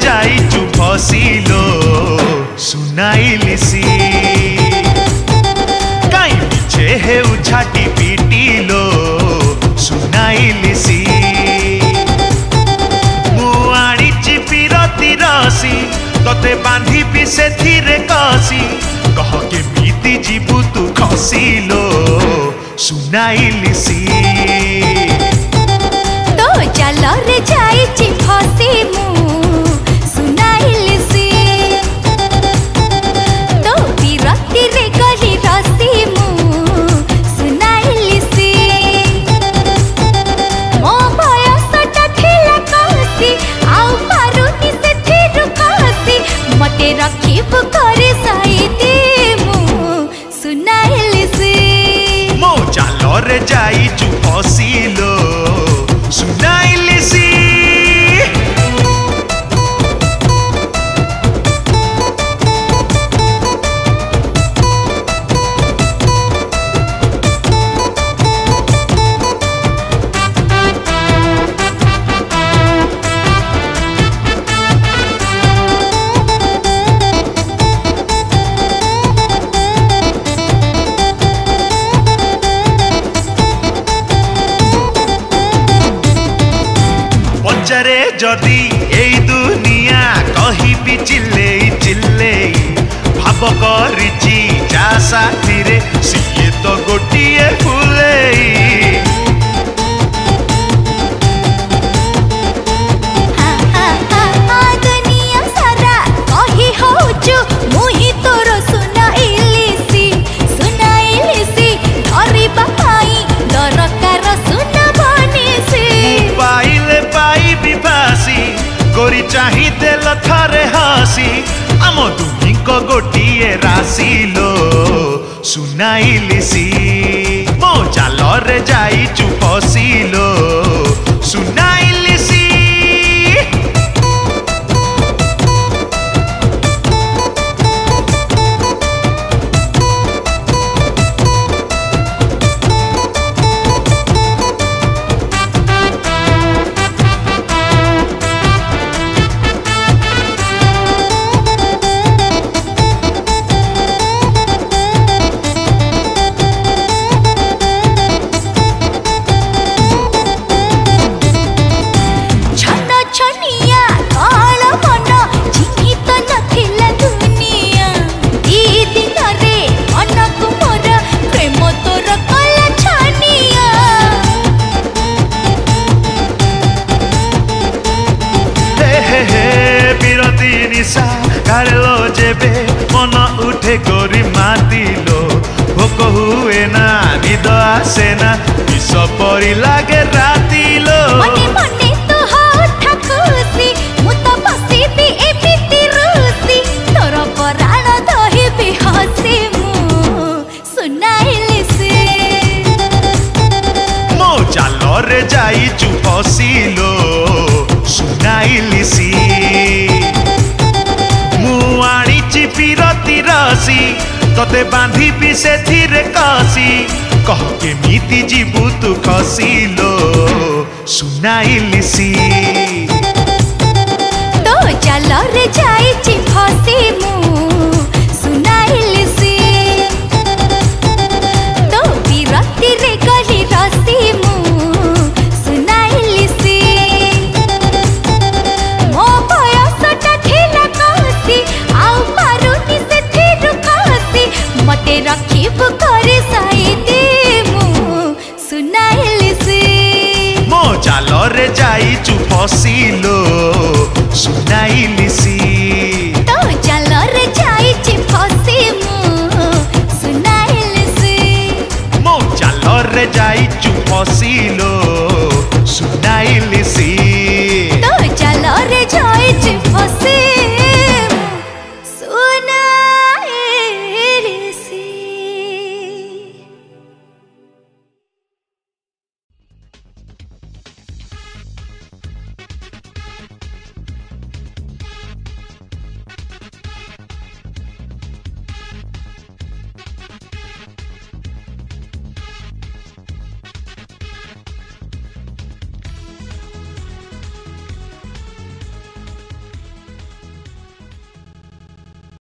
जाइचु फसिलो सुनाइलिसी काई मिछे हेउ छाटी पिटिलो सुनाइलिसी मु आनिची पिरती रसी तते बांधी पि सेथिरे कसी कह केमिति जीवु तू खसिलो सुनाइलिसी तो चल रे जाइची फसी मु सुनाइलिसी तो बिरती रे गली रसी मु सुनाइलिसी मो बयसटा थिला कसी आउ पारुनी से थिरु कसी मते रखिब करे साइते मु सुनाइलिसी मो चल रे जाइचु फसिलो सुनाइलिसी पचरे जदि एई दुनिया कही भी चिल्ले चिल्ले भाव करिची जा साथी रे सिए तो गोटिए फुले दुनिया सारा कही होचु मुही तोर सुनाइलिसी सुनाइलिसी धरिबा पाई दरकार सुना बनिसी पाइले पाई विभासी गोरी चाही देल थरे हसी आम दुनी को गोटिए रासिलो सुनाइलिसी मो चाल रे जाइचु फसिलो सुनाइलिसी कारेलो जेबे मन उठे गोरी मातिलो भोक हुए ना निद आसे ना विष परी लागे रातिलो मने मने तो होठा खुशी मु तो बसिबी एमिति रुसी तोर पराण दहिबी हसी मु सुनाइलिसी मो चाल रे जाइचु फसिलो सुनाइलिसी आनिची पिरती रसी तते बांधी पि सेथिरे कसी कह केमिति जीवु तू खसिलो सुनाइलिसी तो चल रे जाइची फसी मु सुनाइलिसी तो बिरती रे गली रसी मु सुनाइलिसी मो बयसटा थिला कसी आउ पारुनी से थिरु कसी मते रखिब करे साइते मु सुनाइलिसी मो चाल रे जाइचु फसिलो सुनाइलिसी।